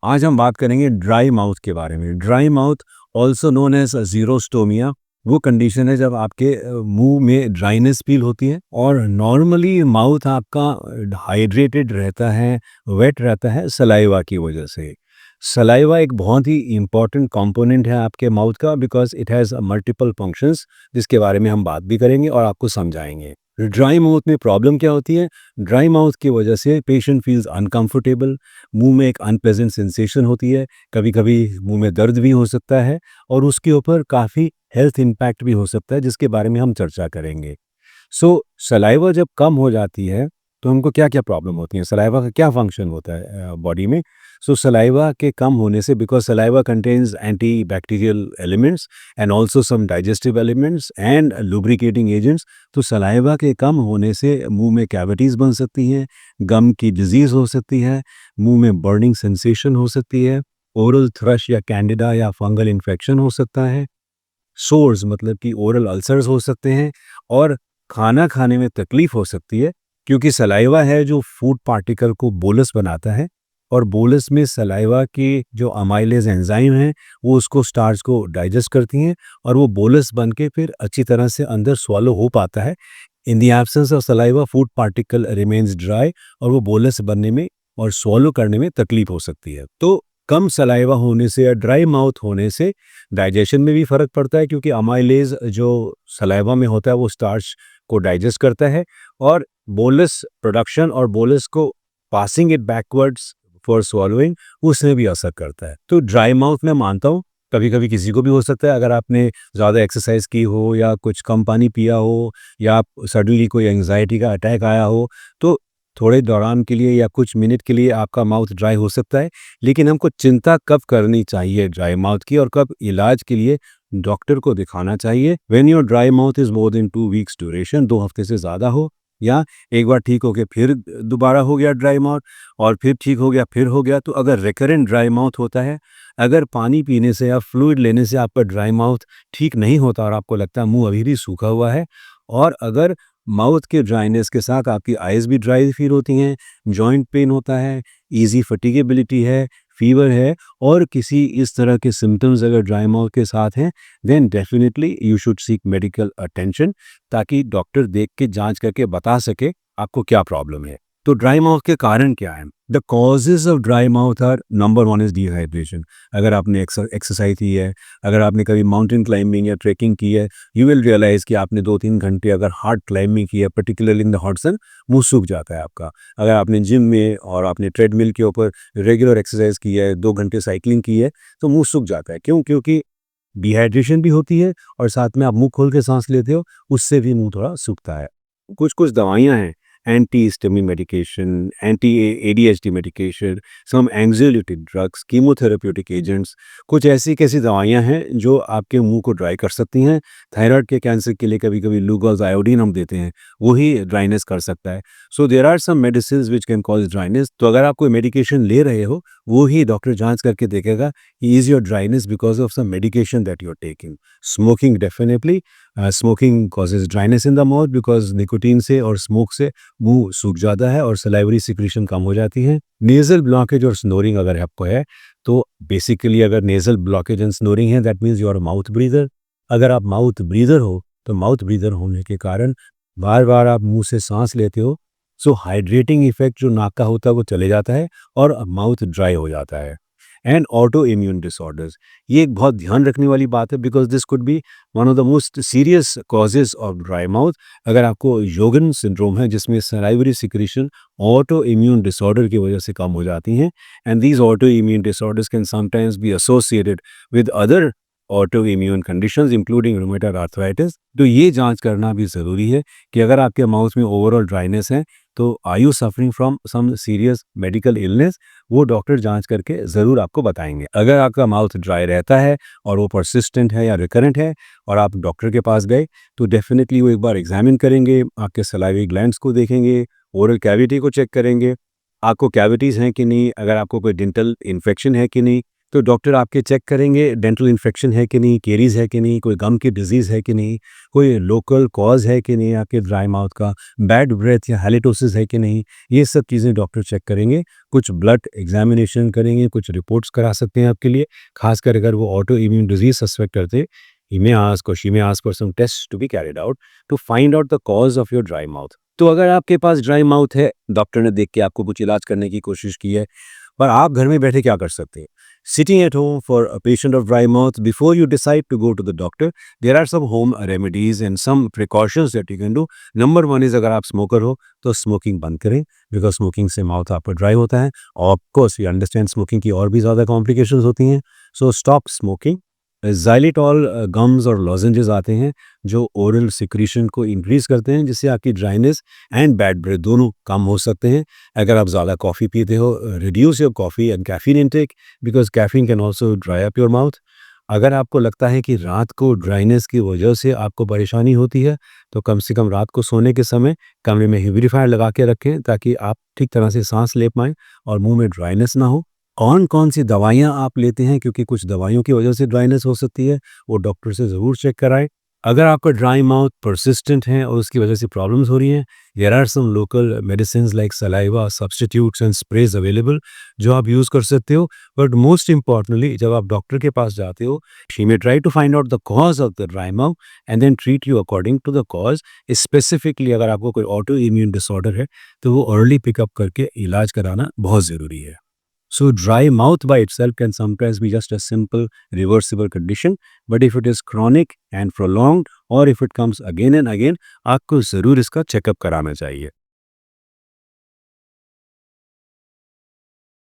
आज हम बात करेंगे ड्राई माउथ के बारे में। Dry mouth also known as xerostomia, वो कंडीशन है जब आपके मुंह में ड्राइनेस फील होती है और नॉर्मली माउथ आपका हाइड्रेटेड रहता है, वेट रहता है सलाइवा की वजह से। सलाइवा एक बहुत ही इम्पॉर्टेंट कंपोनेंट है आपके माउथ का, because it has multiple functions, जिसके बारे में हम बात भी करेंगे और आपको समझाएंगे। ड्राई माउथ में प्रॉब्लम क्या होती है? ड्राई माउथ की वजह से पेशेंट फील्स अनकंफर्टेबल, मुंह में एक अनप्लेजेंट सेंसेशन होती है, कभी कभी मुंह में दर्द भी हो सकता है और उसके ऊपर काफ़ी हेल्थ इम्पैक्ट भी हो सकता है, जिसके बारे में हम चर्चा करेंगे। सो सलाइवा जब कम हो जाती है तो हमको क्या क्या प्रॉब्लम होती है, सलाइवा का क्या फंक्शन होता है बॉडी में। सो सलाइवा के कम होने से, because saliva contains anti bacterial elements and also some digestive elements and lubricating agents, तो सलाइवा के कम होने से मुंह में कैविटीज़ बन सकती हैं, गम की डिजीज़ हो सकती है, मुंह में बर्निंग सेंसेशन हो सकती है, ओरल थ्रश या कैंडिडा या फंगल इन्फेक्शन हो सकता है, सोर्स मतलब कि ओरल अल्सर्स हो सकते हैं और खाना खाने में तकलीफ हो सकती है, क्योंकि सलाइवा है जो फूड पार्टिकल को बोलस बनाता है और बोलस में सलाइवा की जो अमाइलेज एंजाइम हैं वो उसको स्टार्च को डाइजेस्ट करती हैं और वो बोलस बन के फिर अच्छी तरह से अंदर स्वालो हो पाता है। In the absence of saliva food particle remains dry और वो बोलस बनने में और स्वॉलो करने में तकलीफ हो सकती है। तो कम सलाइवा होने से या ड्राई माउथ होने से डाइजेशन में भी फ़र्क पड़ता है, क्योंकि अमाइलेज जो सलाइवा में होता है वो स्टार्च को डाइजेस्ट करता है और बोलस प्रोडक्शन और बोलस को passing it backwards for swallowing, उसमें भी असर करता है। तो ड्राई माउथ मैं मानता हूँ कभी कभी किसी को भी हो सकता है, अगर आपने ज़्यादा एक्सरसाइज की हो या कुछ कम पानी पिया हो या आप सडनली कोई एंग्जाइटी का अटैक आया हो, तो थोड़े दौरान के लिए या कुछ मिनट के लिए आपका माउथ ड्राई हो सकता है। लेकिन हमको चिंता कब करनी चाहिए ड्राई माउथ की और कब इलाज के लिए डॉक्टर को दिखाना चाहिए? When your dry mouth is more than 2 weeks duration, 2 हफ्ते से ज़्यादा हो, या एक बार ठीक हो गया फिर दोबारा हो गया ड्राई माउथ और फिर ठीक हो गया फिर हो गया। तो अगर रिकरेंट ड्राई माउथ होता है, अगर पानी पीने से या फ्लूइड लेने से आपका ड्राई माउथ ठीक नहीं होता और आपको लगता है मुंह अभी भी सूखा हुआ है, और अगर माउथ के ड्राइनेस के साथ आपकी आइज़ भी ड्राई फील होती हैं, जॉइंट पेन होता है, ईज़ी फटीगेबिलिटी है, फीवर है और किसी इस तरह के सिम्पटम्स अगर ड्राई माउथ के साथ हैं, then definitely you should seek medical attention, ताकि डॉक्टर देख के जांच करके बता सके आपको क्या प्रॉब्लम है। तो ड्राई माउथ के कारण क्या हैं? The causes of dry mouth are, number 1 is dehydration. अगर आपने एक्सरसाइज की है, अगर आपने कभी माउंटेन क्लाइंबिंग या ट्रैकिंग की है, यू विल रियलाइज़ कि आपने 2-3 घंटे अगर हार्ड क्लाइंबिंग की है, particularly in the hot sun, मुँह सूख जाता है आपका। अगर आपने जिम में और आपने ट्रेडमिल के ऊपर रेगुलर एक्सरसाइज की है, 2 घंटे साइकिलिंग की है, तो मुँह सूख जाता है। क्यों? क्योंकि डिहाइड्रेशन भी होती है और साथ में आप मुँह खोल के साँस लेते हो, उससे भी मुँह थोड़ा सूखता है। कुछ-कुछ दवाइयाँ हैं, anti histamine medication, anti ADHD medication, some anxiety drugs, chemotherapeutic agents, कुछ ऐसी कैसी दवाइयाँ हैं जो आपके मुंह को ड्राई कर सकती हैं। थायराइड के कैंसर के लिए कभी-कभी लूगोज आयोडीन हम देते हैं, वो ही ड्राइनेस कर सकता है। So there are some medicines which can cause dryness. तो अगर आप कोई मेडिकेशन ले रहे हो, वो ही डॉक्टर जाँच करके देखेगा कि is your dryness because of some medication that you are taking. Smoking definitely, smoking causes dryness in the mouth, because nicotine से और स्मोक से मुंह सूख जाता है और सलाइवरी सिक्रीशन कम हो जाती है। नेज़ल ब्लॉकेज और स्नोरिंग अगर आपको है, तो बेसिकली अगर नेज़ल ब्लॉकेज एंड स्नोरिंग है, that means you are a mouth breather. अगर आप माउथ ब्रीदर हो, तो माउथ ब्रीदर होने के कारण बार-बार आप मुँह से साँस लेते हो, सो हाइड्रेटिंग इफ़ेक्ट जो नाक का होता है वो चले जाता है और माउथ ड्राई हो जाता है। एंड ऑटो इम्यून डिसऑर्डर्स, ये एक बहुत ध्यान रखने वाली बात है, because this could be one of the most serious causes of dry mouth. अगर आपको योगन सिंड्रोम है, जिसमें salivary secretion auto immune disorder की वजह से कम हो जाती हैं, and these auto immune disorders can sometimes be associated with other auto immune conditions including rheumatoid arthritis. तो ये जांच करना भी ज़रूरी है कि अगर आपके माउथ में ओवरऑल ड्राइनेस है, तो are you suffering from some serious medical illness, वो डॉक्टर जांच करके ज़रूर आपको बताएंगे। अगर आपका माउथ ड्राई रहता है और वो परसिस्टेंट है या रिकरेंट है और आप डॉक्टर के पास गए, तो डेफिनेटली वो एक बार एग्जामिन करेंगे, आपके सलाइवरी ग्लैंड्स को देखेंगे, ओरल कैविटी को चेक करेंगे, आपको कैविटीज़ हैं कि नहीं, अगर आपको कोई डेंटल इन्फेक्शन है कि नहीं, तो डॉक्टर आपके चेक करेंगे डेंटल इन्फेक्शन है कि नहीं, केरीज़ है कि नहीं, कोई गम की डिज़ीज़ है कि नहीं, कोई लोकल कॉज़ है कि नहीं आपके ड्राई माउथ का, बैड ब्रेथ या हैलिटोसिस है कि नहीं, ये सब चीज़ें डॉक्टर चेक करेंगे। कुछ ब्लड एग्ज़ामिनेशन करेंगे, कुछ रिपोर्ट्स करा सकते हैं आपके लिए, ख़ासकर अगर वो ऑटो इम्यून डिज़ीज़ सस्पेक्ट करते, he may ask or she may ask for some tests to be carried out to find out the cause of your dry mouth. तो अगर आपके पास ड्राई माउथ है, डॉक्टर ने देख के आपको कुछ इलाज करने की कोशिश की है, पर आप घर में बैठे क्या कर सकते हैं? Sitting at home for a patient of dry mouth, before you decide to go to the doctor, there are some home remedies and some precautions that you can do. Number one is अगर आप smoker हो तो smoking बंद करें, because smoking से mouth आपका dry होता है। Of course we understand smoking की और भी ज़्यादा कॉम्प्लिकेशंस होती हैं, so stop smoking. Xylitol gums और लॉजेंजेस आते हैं जो ओरल सिक्रीशन को इंक्रीज़ करते हैं, जिससे आपकी ड्राइनेस एंड बैड ब्रेथ दोनों कम हो सकते हैं। अगर आप ज़्यादा कॉफ़ी पीते हो, reduce your coffee and caffeine intake, because caffeine can also dry up your mouth. अगर आपको लगता है कि रात को ड्राइनेस की वजह से आपको परेशानी होती है, तो कम से कम रात को सोने के समय कमरे में ह्यूमिडिफायर लगा के रखें, ताकि आप ठीक तरह से सांस ले पाएँ और मुंह में ड्राइनेस ना हो। कौन-कौन सी दवाइयाँ आप लेते हैं, क्योंकि कुछ दवाइयों की वजह से ड्राइनेस हो सकती है, वो डॉक्टर से ज़रूर चेक कराएँ। अगर आपका ड्राई माउथ परसिस्टेंट है और उसकी वजह से प्रॉब्लम्स हो रही हैं, there are some local medicines like saliva substitutes and sprays available, जो आप यूज़ कर सकते हो। बट मोस्ट इम्पोर्टेंटली, जब आप डॉक्टर के पास जाते हो, she may try to find out the cause of the dry mouth and then treat you according to the cause. Specifically अगर आपको कोई ऑटो इम्यून डिसऑर्डर है, तो वो अर्ली पिकअप करके इलाज कराना बहुत ज़रूरी है। So dry mouth by itself can sometimes be just a simple reversible condition, but if it is chronic and prolonged or if it comes again and again, आपको ज़रूर इसका चेकअप कराना चाहिए।